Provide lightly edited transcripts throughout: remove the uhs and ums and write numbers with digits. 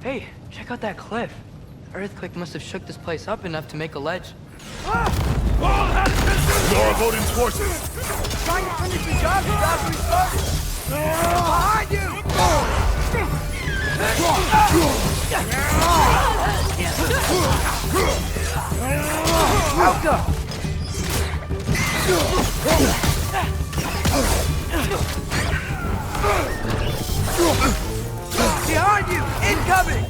Hey, check out that cliff. The earthquake must have shook this place up enough to make a ledge. You're Odin's forces! Trying to finish the job after we started! Behind you! Out go! Behind you! Incoming!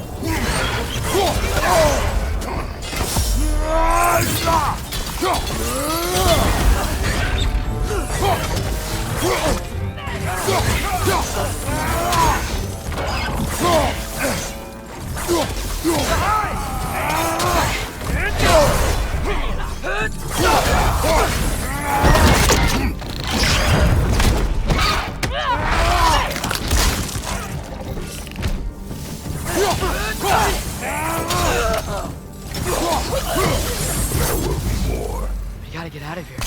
There will be more. We gotta get out of here.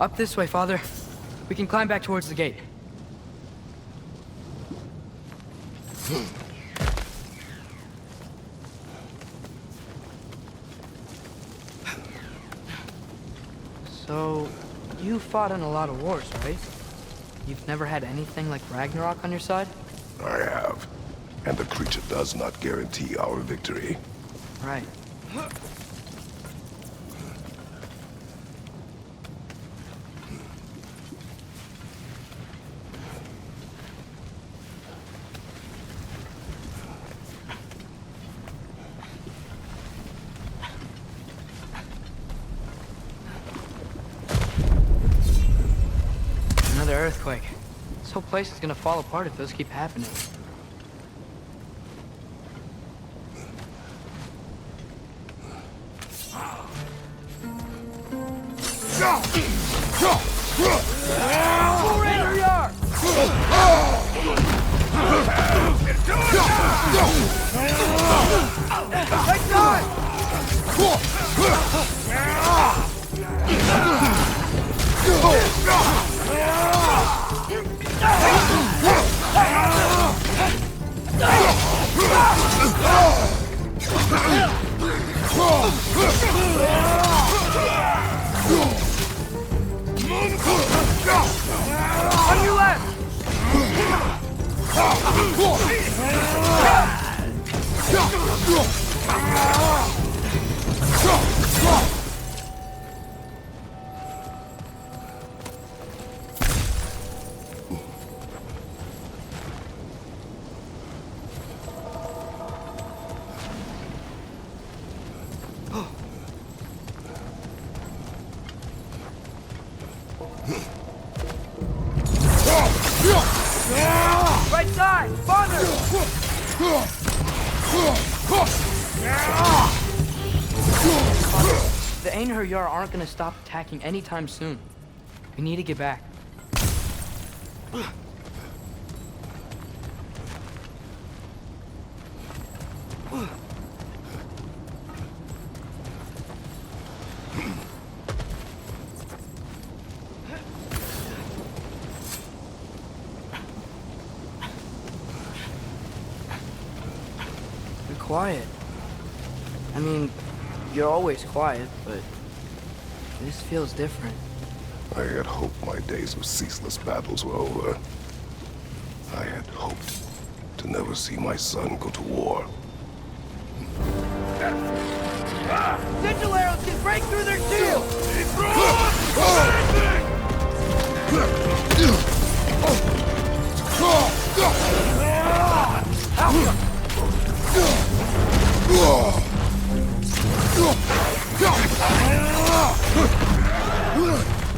Up this way, Father. We can climb back towards the gate. So, you fought in a lot of wars, right? You've never had anything like Ragnarok on your side? I have. And the creature does not guarantee our victory. Right. Another earthquake. This whole place is gonna fall apart if those keep happening. On your left! Right side! Farther! The Einherjar aren't gonna stop attacking anytime soon. We need to get back. Be quiet. I mean, you're always quiet, but this feels different. I had hoped my days of ceaseless battles were over. I had hoped to never see my son go to war. Sigil arrows can break through their shield!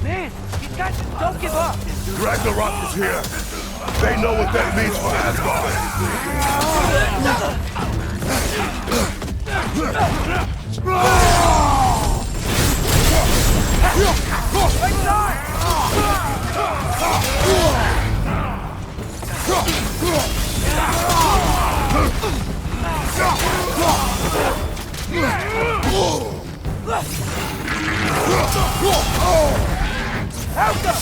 Man, these guys just don't give up! Ragnarok is here. They know what that means for Asgard. Right side! Help the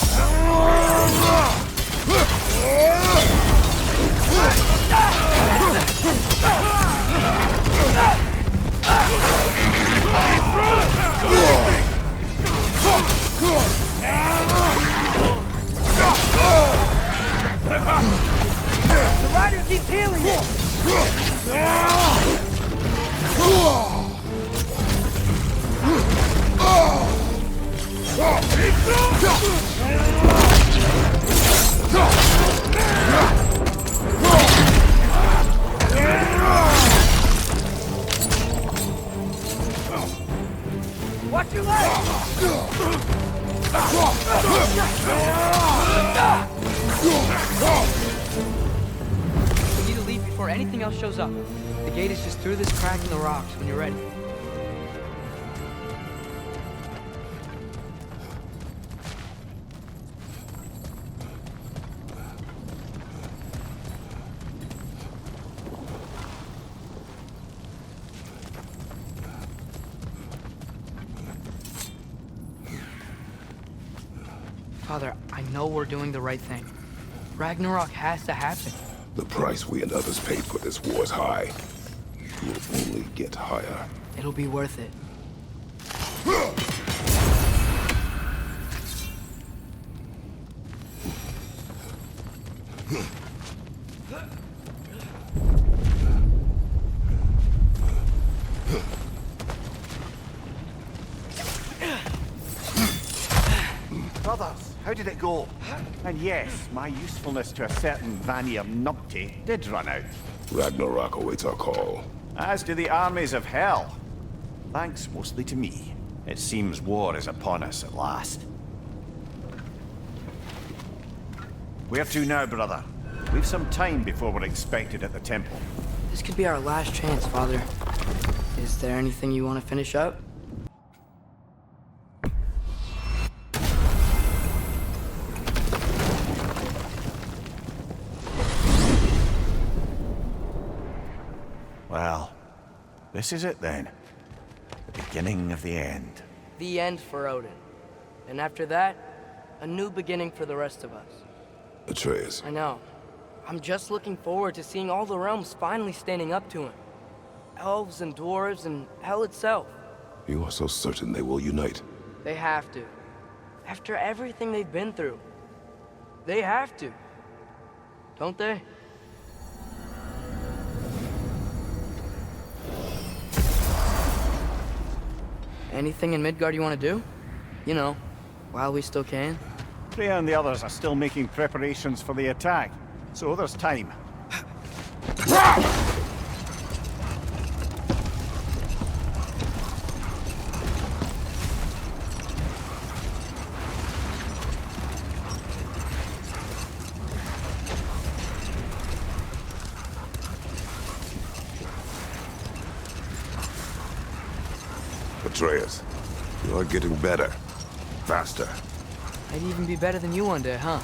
rider keeps healing it! Watch your leg! We need to leave before anything else shows up. The gate is just through this crack in the rocks when you're ready. Father, I know we're doing the right thing. Ragnarok has to happen. The price we and others paid for this war is high. It will only get higher. It'll be worth it. Brothers, how did it go? And yes, my usefulness to a certain Vanir numpty did run out. Ragnarok awaits our call. As do the armies of hell. Thanks mostly to me. It seems war is upon us at last. Where to now, brother? We've some time before we're expected at the temple. This could be our last chance, Father. Is there anything you want to finish up? Well, this is it then. The beginning of the end. The end for Odin. And after that, a new beginning for the rest of us. Atreus, I know. I'm just looking forward to seeing all the realms finally standing up to him. Elves and dwarves and hell itself. you are so certain they will unite. They have to. After everything they've been through. They have to. Don't they? Anything in Midgard you want to do? You know, while we still can. Freya and the others are still making preparations for the attack, so there's time. Atreus, you are getting better. Faster. I'd even be better than you one day, huh?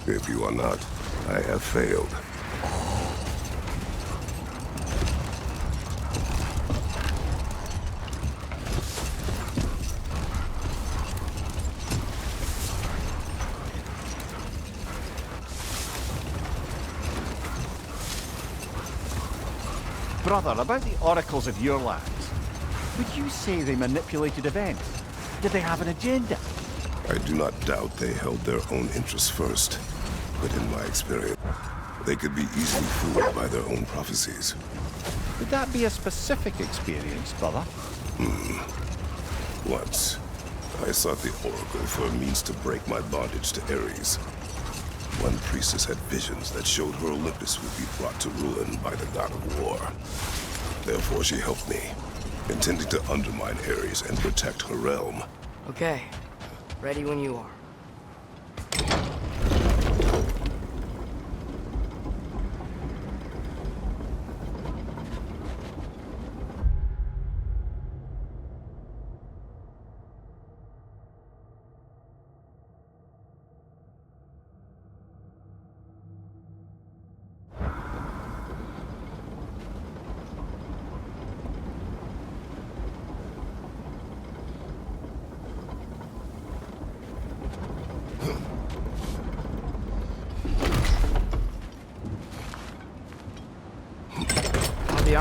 If you are not, I have failed. Brother, about the oracles of your lands, would you say they manipulated events? Did they have an agenda? I do not doubt they held their own interests first, but in my experience, they could be easily fooled by their own prophecies. Would that be a specific experience, brother? Once, I sought the Oracle for a means to break my bondage to Ares. One priestess had visions that showed her Olympus would be brought to ruin by the god of war. Therefore, she helped me, intending to undermine Ares and protect her realm. Okay. Ready when you are.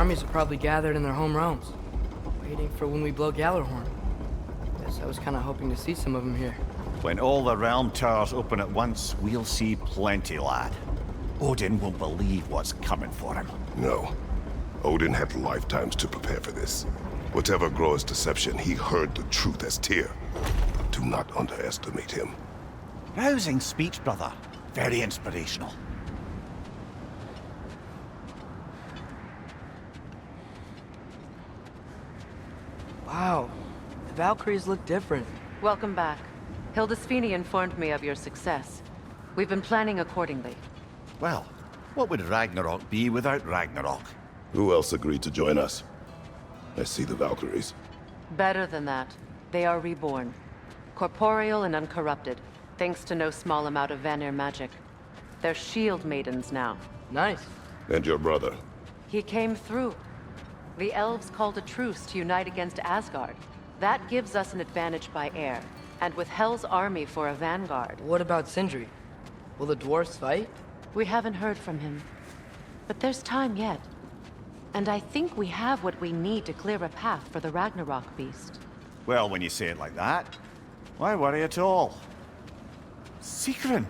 armies are probably gathered in their home realms, waiting for when we blow Gallarhorn. Guess I was kind of hoping to see some of them here. When all the realm towers open at once, we'll see plenty, lad. Odin won't believe what's coming for him. No. Odin had lifetimes to prepare for this. Whatever Groa's deception, he heard the truth as Tyr. Do not underestimate him. Rousing speech, brother. Very inspirational. Wow, the Valkyries look different. Welcome back. Hildisfini informed me of your success. We've been planning accordingly. Well, what would Ragnarok be without Ragnarok? Who else agreed to join us? I see the Valkyries. Better than that. They are reborn. Corporeal and uncorrupted, thanks to no small amount of Vanir magic. They're shield maidens now. Nice. And your brother? He came through. The elves called a truce to unite against Asgard. That gives us an advantage by air. And with Hel's army for a vanguard. What about Sindri? Will the dwarves fight? We haven't heard from him. But there's time yet. And I think we have what we need to clear a path for the Ragnarok beast. Well, when you say it like that, why worry at all? Sigrun!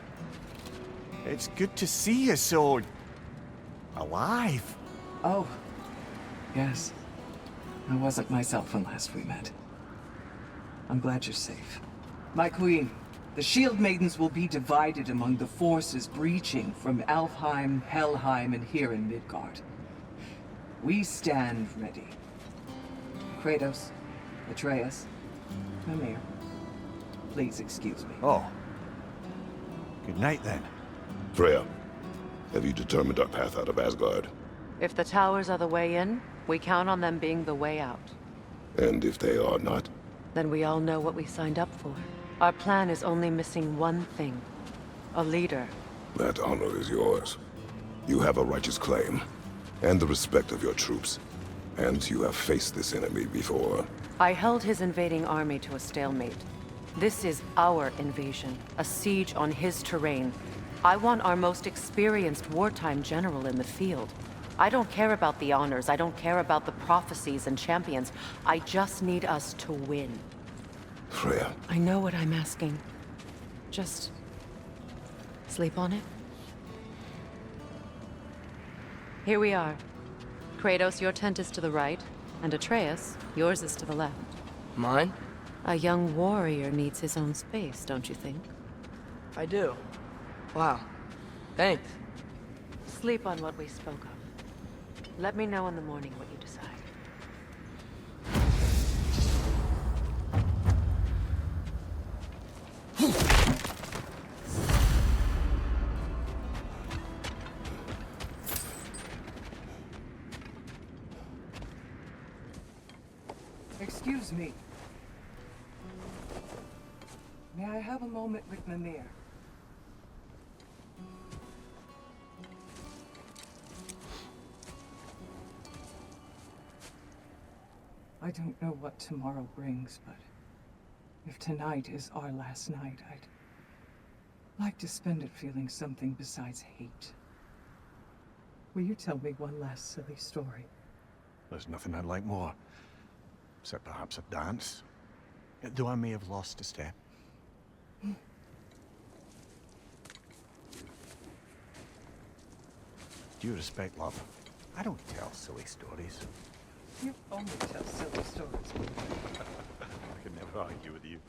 It's good to see you so... alive. Oh, yes. I wasn't myself when last we met. I'm glad you're safe. My queen, the Shield Maidens will be divided among the forces breaching from Alfheim, Helheim, and here in Midgard. We stand ready. Kratos, Atreus, Mimir, please excuse me. Oh. Good night, then. Freya, have you determined our path out of Asgard? If the towers are the way in, we count on them being the way out. And if they are not? Then we all know what we signed up for. Our plan is only missing one thing. A leader. That honor is yours. You have a righteous claim, and the respect of your troops. And you have faced this enemy before. I held his invading army to a stalemate. This is our invasion, a siege on his terrain. I want our most experienced wartime general in the field. I don't care about the honors, I don't care about the prophecies and champions. I just need us to win. Freya. I know what I'm asking. Just... sleep on it? Here we are. Kratos, your tent is to the right, and Atreus, yours is to the left. Mine? A young warrior needs his own space, don't you think? I do. Wow. Thanks. Sleep on what we spoke of. Let me know in the morning what you decide. Excuse me. May I have a moment with Mimir? I don't know what tomorrow brings, but if tonight is our last night, I'd like to spend it feeling something besides hate. Will you tell me one last silly story? There's nothing I'd like more. Except perhaps a dance. Though I may have lost a step. Due respect, love, I don't tell silly stories. You only tell silly stories. I could never argue with you.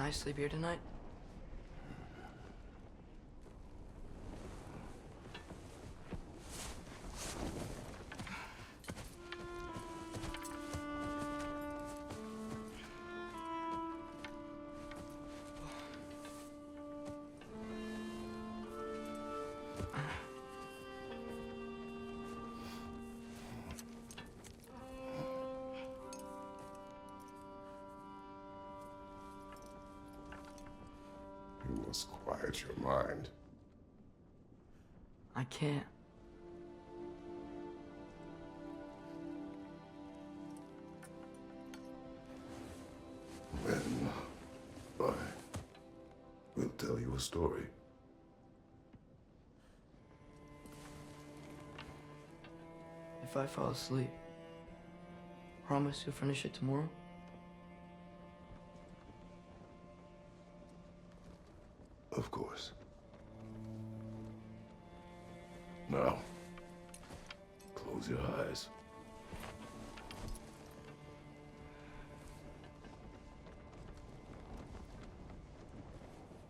I sleep here tonight? You must quiet your mind. I can't. Then I will tell you a story. If I fall asleep, promise you'll finish it tomorrow? Of course. Now, close your eyes.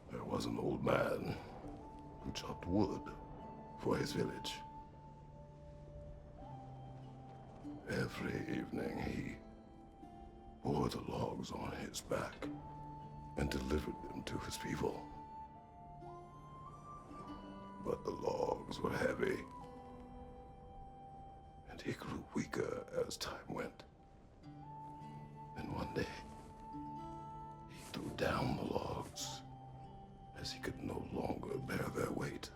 There was an old man who chopped wood for his village. Every evening he bore the logs on his back and delivered them to his people. But the logs were heavy, and he grew weaker as time went. And one day, he threw down the logs as he could no longer bear their weight.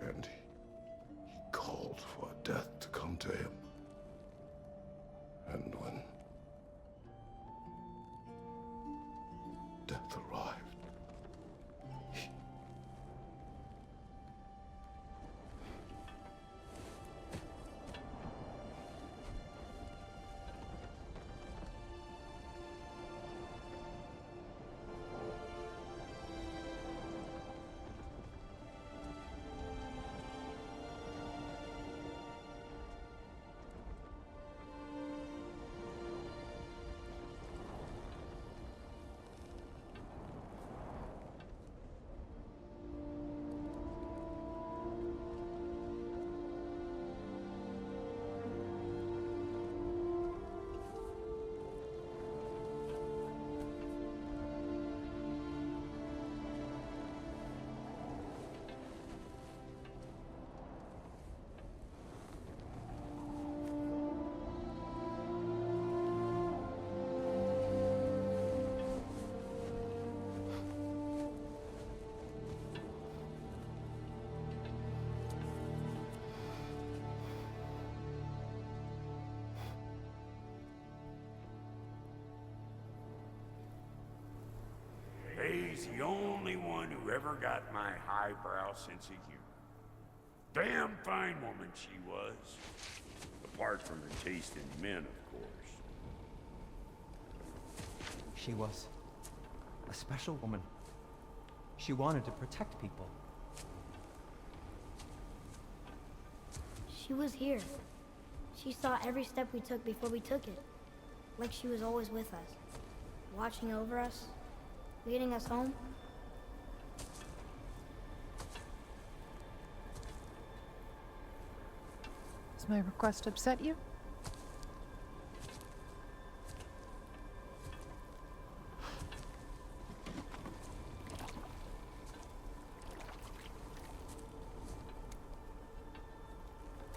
And he called for death to come to him. And when death arrived, He's the only one who ever got my highbrow sense of humor. Damn fine woman she was. Apart from her taste in men, of course. She was a special woman. She wanted to protect people. She was here. She saw every step we took before we took it. Like she was always with us. Watching over us. Leading us home. Does my request upset you?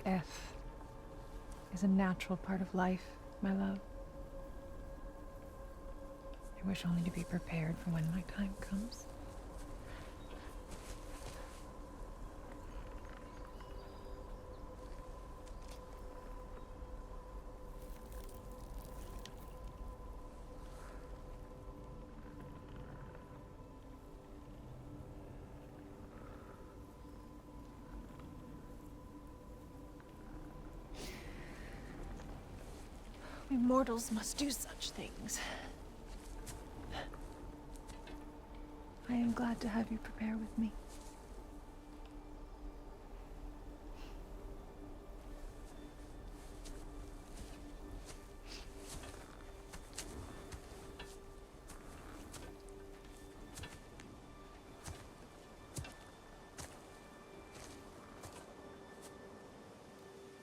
Death is a natural part of life, my love. I wish only to be prepared for when my time comes. We mortals must do such things. I am glad to have you prepare with me.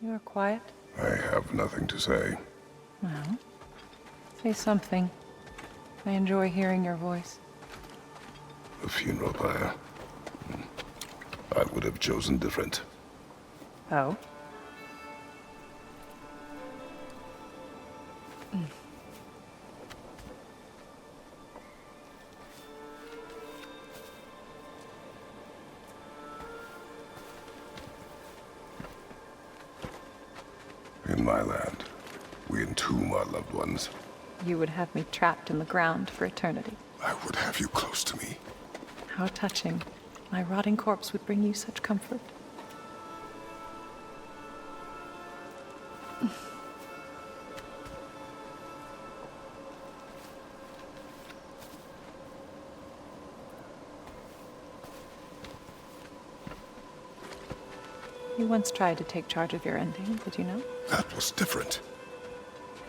You are quiet. I have nothing to say. Well, say something. I enjoy hearing your voice. A funeral pyre. I would have chosen different. Oh? In my land, we entomb our loved ones. You would have me trapped in the ground for eternity. I would have you close to me. How touching. My rotting corpse would bring you such comfort. You once tried to take charge of your ending, did you know? That was different.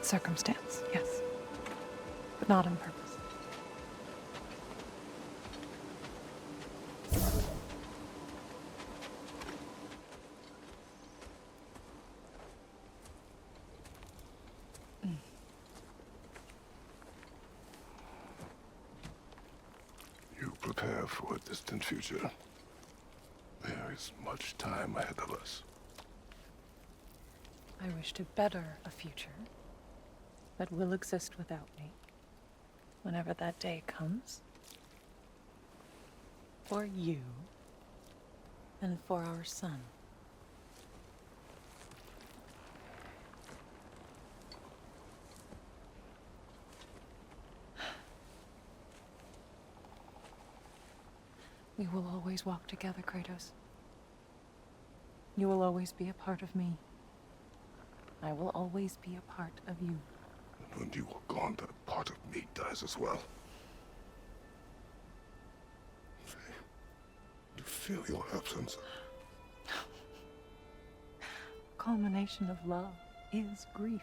Circumstance, yes. But not on purpose. You prepare for a distant future. There is much time ahead of us. I wish to better a future that will exist without me, whenever that day comes. For you, and for our son. We will always walk together, Kratos. You will always be a part of me. I will always be a part of you. And when you are gone, that part of me dies as well. To feel your absence. Culmination of love is grief.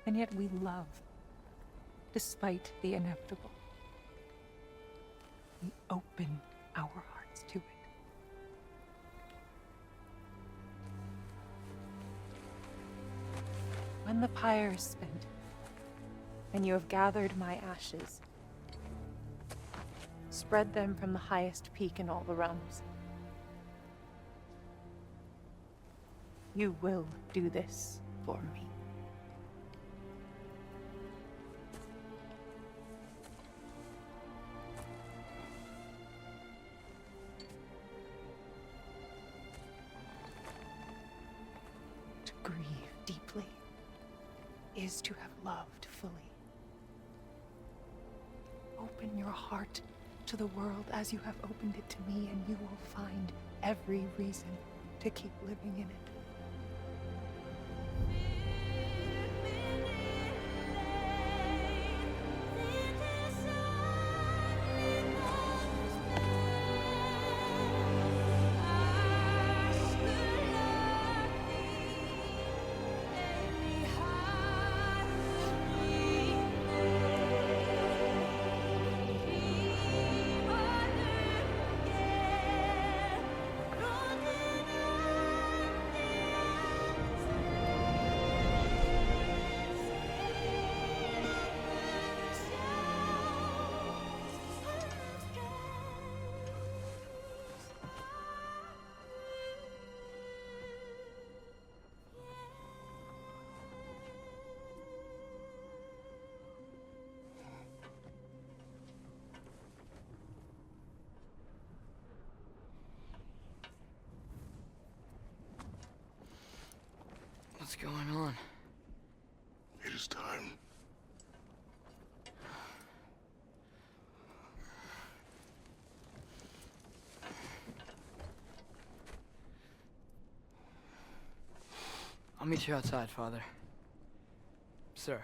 And yet we love, despite the inevitable. We open our hearts to it. When the pyre is spent, and you have gathered my ashes, spread them from the highest peak in all the realms. You will do this for me. To grieve deeply is to have loved fully. Open your heart to the world as you have opened it to me, and you will find every reason to keep living in it. What's going on? It is time. I'll meet you outside, Father. Sir.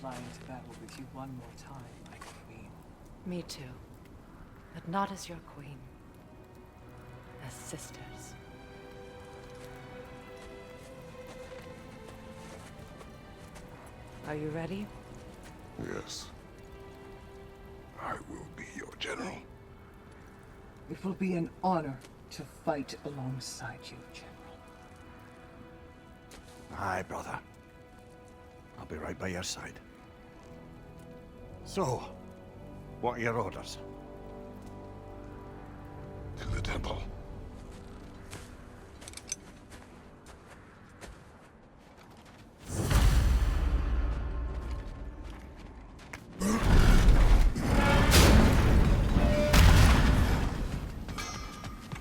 fly into battle with you one more time, my queen. Me too. But not as your queen. As sisters. Are you ready? Yes. I will be your general. It will be an honor to fight alongside you, General. Aye, brother. I'll be right by your side. So, what are your orders? To the temple.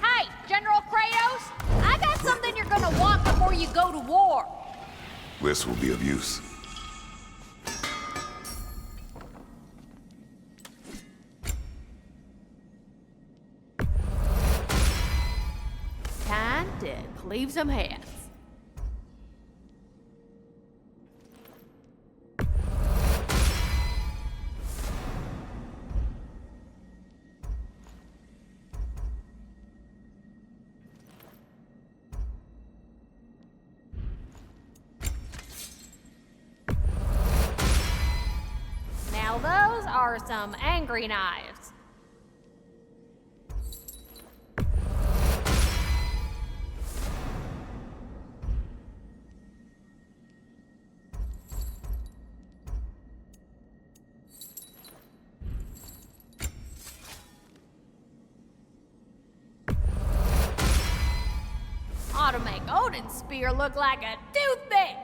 Hey, General Kratos! I got something you're gonna want before you go to war! This will be of use. Time to cleave some heads. Now those are some angry knives. Ought to make Odin's spear look like a toothpick.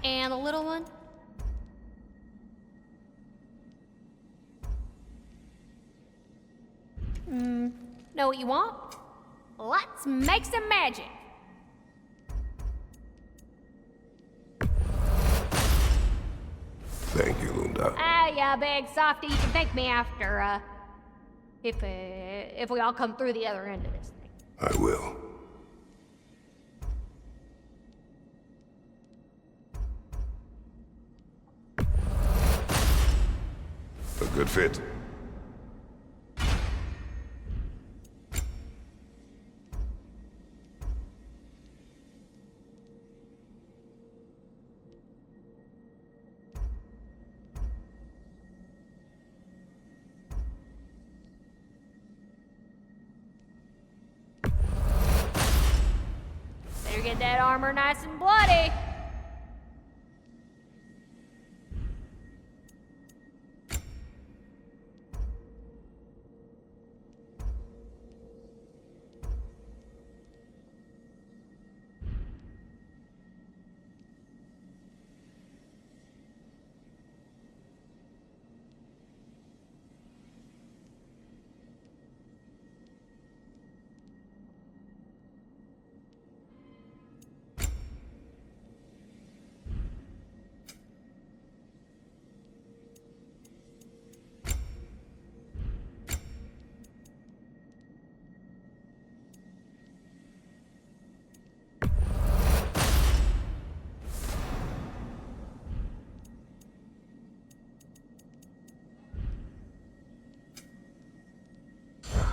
And the little one? Know what you want? Let's make some magic. Thank you, Lunda. Ah, yeah, big softy. You can thank me after, if we all come through the other end of this thing. I will. A good fit. Better get that armor nice and bloody.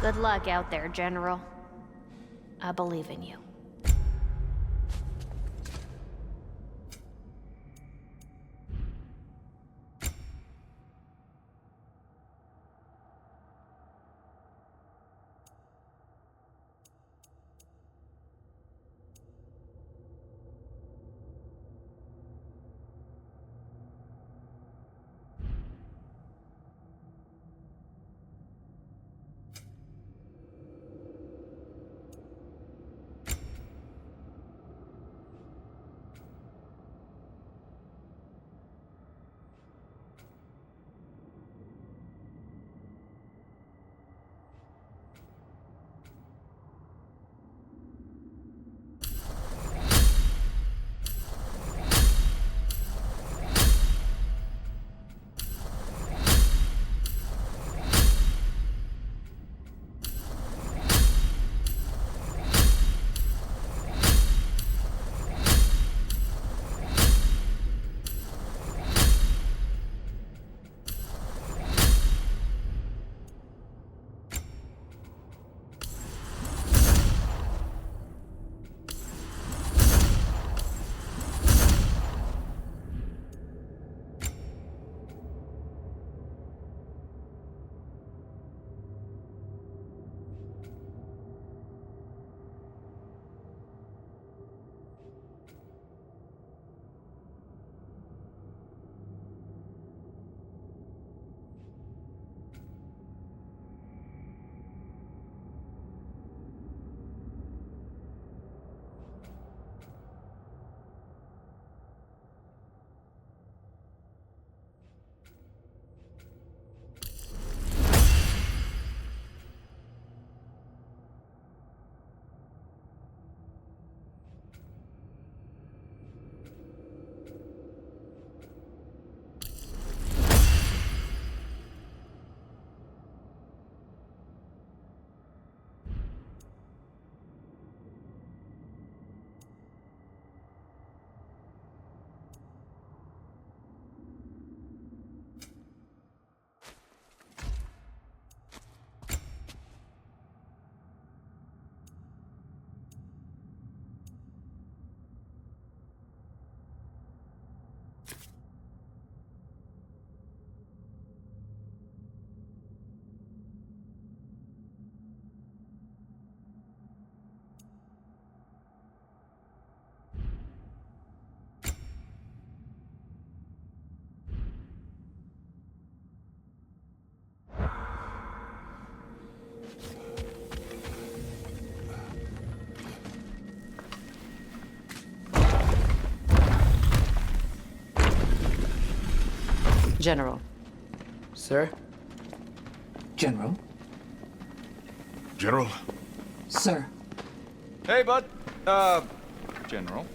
Good luck out there, General. I believe in you. General. Sir? General? General? Sir. Hey, bud. General.